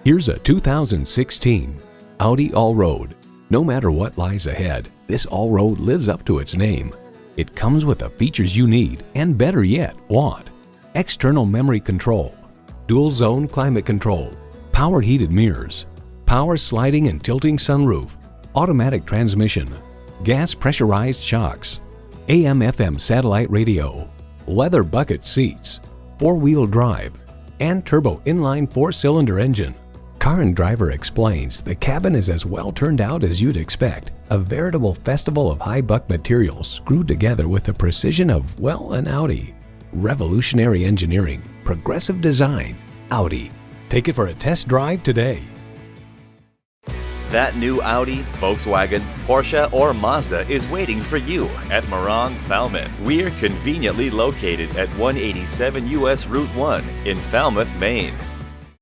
Here's a 2016 Audi Allroad. No matter what lies ahead, this Allroad lives up to its name. It comes with the features you need and, better yet, want. External memory control, dual zone climate control, power heated mirrors, power sliding and tilting sunroof, automatic transmission, gas pressurized shocks, AM/FM satellite radio, leather bucket seats, four-wheel drive, and turbo inline four-cylinder engine. Car and Driver explains the cabin is as well turned out as you'd expect. A veritable festival of high-buck materials screwed together with the precision of, well, an Audi. Revolutionary engineering, progressive design, Audi. Take it for a test drive today. That new Audi, Volkswagen, Porsche, or Mazda is waiting for you at Morong, Falmouth. We're conveniently located at 187 US Route 1 in Falmouth, Maine.